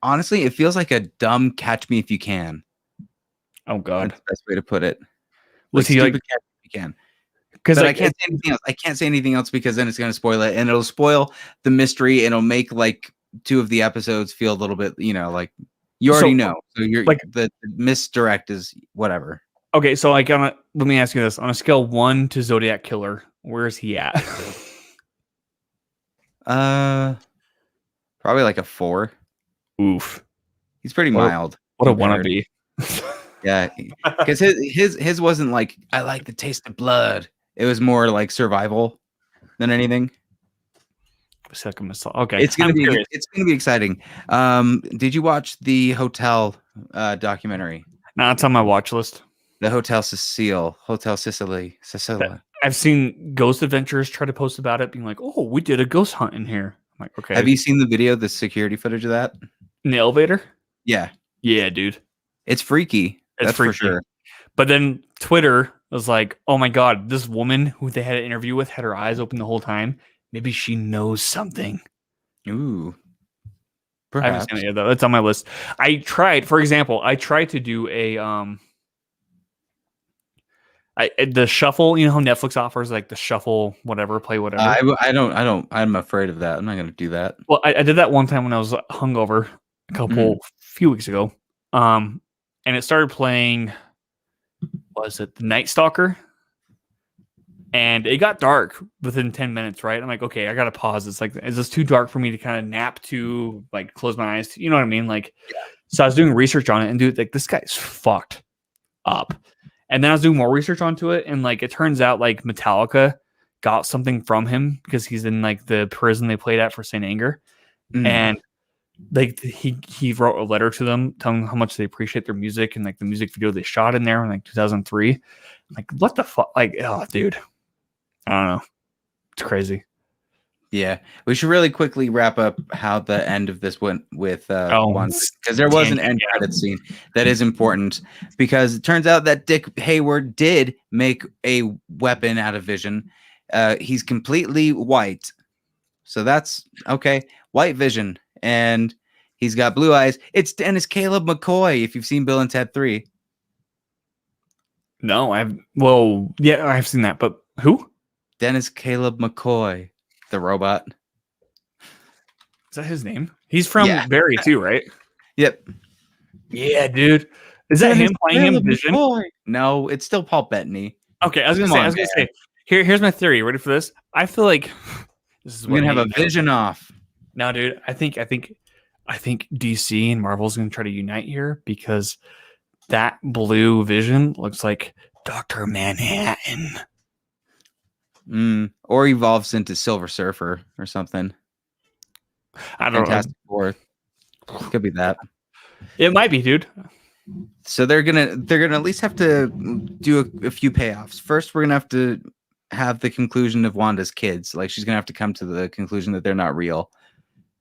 Honestly, it feels like a dumb Catch Me If You Can. Oh God, that's the best way to put it. Was he like Catch Me If You Can? Because I can't say anything else. I can't say anything else because then it's going to spoil it, and it'll spoil the mystery, and it'll make like 2 of the episodes feel a little bit, like you already know. So you're like the misdirect is whatever. Okay, so like let me ask you this: on a scale 1 to Zodiac Killer, where's he at? Probably like a 4. Oof. He's pretty What a- mild. What a compared. wannabe. Yeah, because his wasn't like I like the taste of blood. It was more like survival than anything. Okay, It's gonna I'm be curious. it's gonna be exciting. Did you watch the hotel documentary? Nah, it's on my watch list. The Hotel Sicily. I've seen Ghost Adventures try to post about it, being like, "Oh, we did a ghost hunt in here." I'm like, "Okay." Have you seen the video, the security footage of that? in the elevator? Yeah, Yeah, dude. it's freaky. It's That's freaky. for sure. But then Twitter was like, "Oh my god, this woman who they had an interview with had her eyes open the whole time. Maybe she knows something." Ooh, I haven't perhaps. seen it yet, though. It's on my list. I tried, for example, to do a the shuffle. You know how Netflix offers like the shuffle, whatever, play whatever. I don't. I'm afraid of that. I'm not gonna do that. Well, I did that one time when I was hungover few weeks ago. And it started playing. Was it the Night Stalker? And it got dark within 10 minutes, right? I'm like, okay, I gotta pause. It's like, is this too dark for me to kind of nap to, like, close my eyes to, you know what I mean? Like, so I was doing research on it, and dude, like, this guy's fucked up. And then I was doing more research onto it, and like, it turns out like Metallica got something from him because he's in like the prison they played at for Saint Anger, and like he wrote a letter to them telling them how much they appreciate their music and like the music video they shot in there in like 2003. Like, what the fuck? Like, oh, dude. I don't know. It's crazy. Yeah, we should really quickly wrap up how the end of this went with one, because there was an end credit scene that is important, because it turns out that Dick Hayward did make a weapon out of Vision. He's completely white, so that's okay. White Vision, and he's got blue eyes. It's Dennis Caleb McCoy. If you've seen Bill and Ted 3. No, I've seen that, but who? Dennis Caleb McCoy, the robot. Is that his name? He's from Barry too, right? Yep. Yeah, dude. Is that him playing him Vision? McCoy. No, it's still Paul Bettany. Okay, I was gonna say. Here's my theory. Ready for this? I feel like this is We're gonna have a Vision off. No, dude. I think DC and Marvel's gonna try to unite here because that blue Vision looks like Dr. Manhattan. Or evolves into Silver Surfer or something. I don't Fantastic Four. Could be that. It might be, dude. So they're gonna at least have to do a few payoffs. First, we're gonna have the conclusion of Wanda's kids. Like, she's gonna have to come to the conclusion that they're not real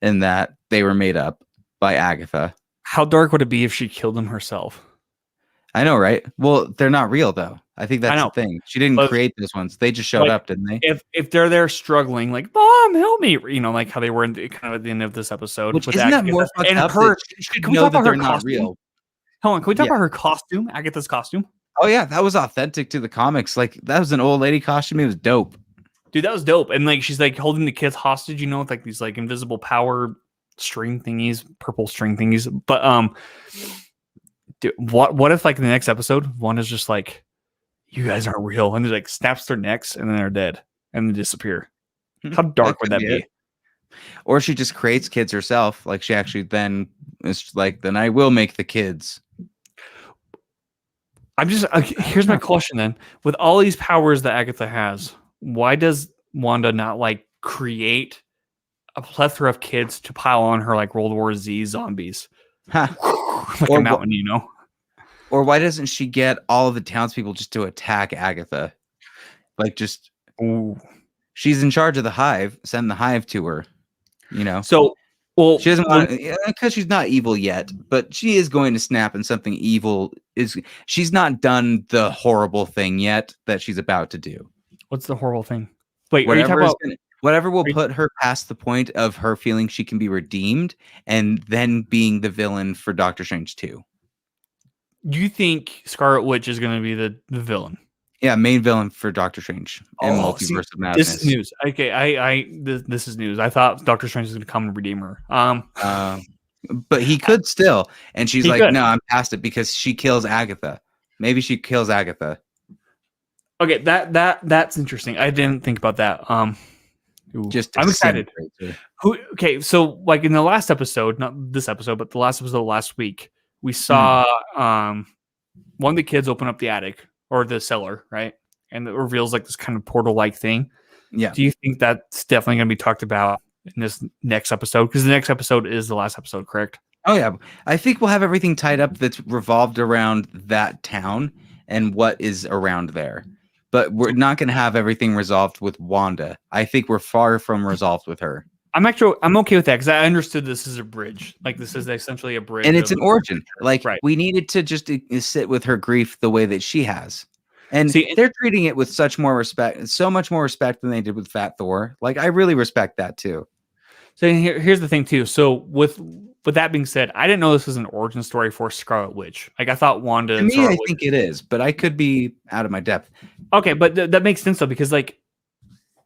and that they were made up by Agatha. How dark would it be if she killed them herself? I know, right? Well, they're not real though. I think that's the thing. She didn't create those ones. They just showed up, didn't they? If they're there struggling, like, Mom, help me, you know, like how they were kind of at the end of this episode. Which, isn't that more fucked up? Can we talk about her not real? Hold on, can we talk about her costume? Agatha's costume? Oh yeah, that was authentic to the comics. Like, that was an old lady costume. It was dope. Dude, that was dope. And like, she's like holding the kids hostage, you know, with like these like invisible power string thingies, purple string thingies. But dude, what if like in the next episode, Wanda's just like, you guys aren't real, and they like snaps their necks and then they're dead and they disappear. How dark would that be? Or she just creates kids herself. Like, she actually then is like, then I will make the kids. I'm just here's my question then. With all these powers that Agatha has, why does Wanda not like create a plethora of kids to pile on her like World War Z zombies? Like a mountain, you know? Or why doesn't she get all of the townspeople just to attack Agatha? Like, just she's in charge of the hive. Send the hive to her. You know. So, well, she doesn't want because she's not evil yet, but she is going to snap, and something evil is. She's not done the horrible thing yet that she's about to do. What's the horrible thing? Wait, whatever will put her past the point of her feeling she can be redeemed, and then being the villain for Doctor Strange 2. You think Scarlet Witch is going to be the villain? Yeah, main villain for Doctor Strange and Multiverse of Madness. This is news. Okay, this is news. I thought Doctor Strange was going to come and redeem her. But he could still, and she's like, "No, I'm past it," because she kills Agatha. Maybe she kills Agatha. Okay, that's interesting. I didn't think about that. Just I'm excited. disintegrates Okay, so like in the last episode, not this episode, but the last episode last week, we saw one of the kids open up the attic or the cellar, right? And it reveals like this kind of portal-like thing. Yeah. Do you think that's definitely going to be talked about in this next episode? Because the next episode is the last episode, correct? Oh yeah, I think we'll have everything tied up that's revolved around that town and what is around there. But we're not going to have everything resolved with Wanda. I think we're far from resolved with her. I'm okay with that because I understood this is a bridge. Like this is essentially a bridge, And it's an origin. Like right. we needed to just sit with her grief the way that she has. And See, they're treating it with such more respect, so much more respect than they did with Fat Thor. Like I really respect that too. So here's the thing too. So with that being said, I didn't know this was an origin story for Scarlet Witch. Like I thought Wanda. To and me, Scarlet I Witch. think it is, but I could be out of my depth. Okay, but that makes sense though because like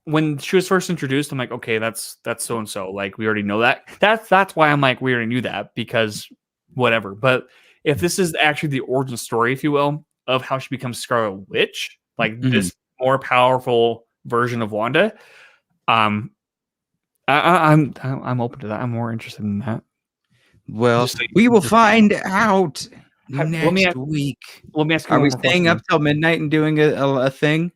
when she was first introduced, I'm like, okay, that's so and so. Like we already know that. That's why I'm like we already knew that because whatever. But if this is actually the origin story, if you will, of how she becomes Scarlet Witch, like this more powerful version of Wanda, I'm open to that. I'm more interested in that. Well, we will find out next week. Let me ask you. Are we staying up till midnight and doing a thing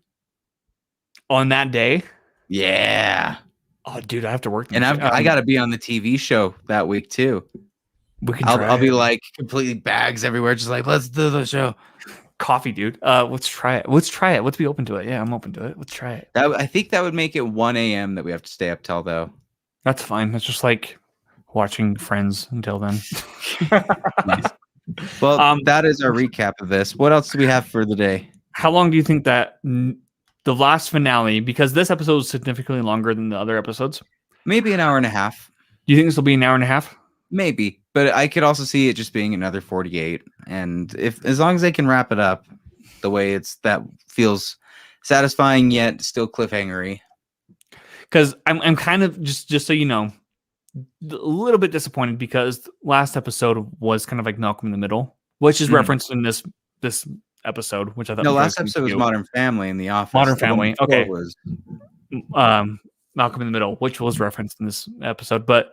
on that day? Yeah. Oh, dude, I have to work. And I got to be on the TV show that week too. We can. I'll be like completely bags everywhere, just like let's do the show. Coffee, dude. Let's try it. Let's be open to it. Yeah, I'm open to it. Let's try it. I think that would make it 1 a.m. that we have to stay up till though. That's fine. That's just like watching Friends until then. Nice. Well, that is our recap of this. What else do we have for the day? How long do you think that the last finale, because this episode is significantly longer than the other episodes? Maybe an hour and a half. Do you think this will be an hour and a half? Maybe, but I could also see it just being another 48. And as long as they can wrap it up the way that feels satisfying yet still cliffhangery. Because I'm kind of just so you know, a little bit disappointed because last episode was kind of like Malcolm in the Middle, which is referenced in this episode, which I thought. No, last episode was Modern Family in the Office. Modern Family, okay. Was Malcolm in the Middle, which was referenced in this episode. But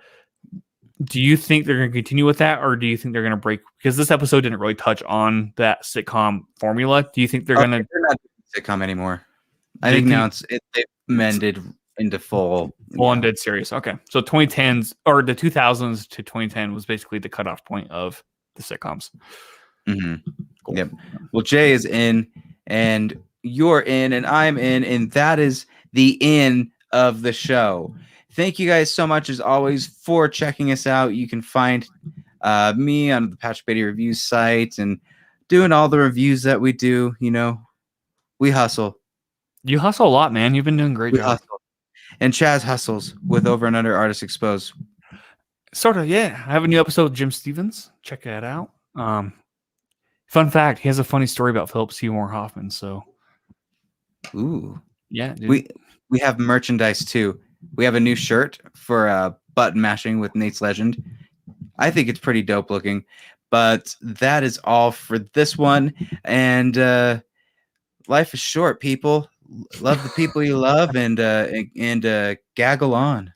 do you think they're going to continue with that, or do you think they're going to break? Because this episode didn't really touch on that sitcom formula. Do you think they're going to? They're not sitcom anymore. I think now they've mended into full on dead serious. Okay, so 2010s or the 2000s to 2010 was basically the cutoff point of the sitcoms. Mm-hmm. Cool. Yep. Well, Jay is in, and you're in, and I'm in, and that is the end of the show. Thank you guys so much, as always, for checking us out. You can find me on the Patch Beatty Reviews site and doing all the reviews that we do. You know, we hustle. You hustle a lot, man. You've been doing a great job. Hustle. And Chaz hustles with Over and Under Artists Exposed. Sort of, yeah. I have a new episode with Jim Stevens. Check that out. Fun fact, he has a funny story about Philip Seymour Hoffman. So, ooh. Yeah, dude. We have merchandise, too. We have a new shirt for button mashing with Nate's Legend. I think it's pretty dope looking. But that is all for this one. And life is short, people. Love the people you love and gaggle on.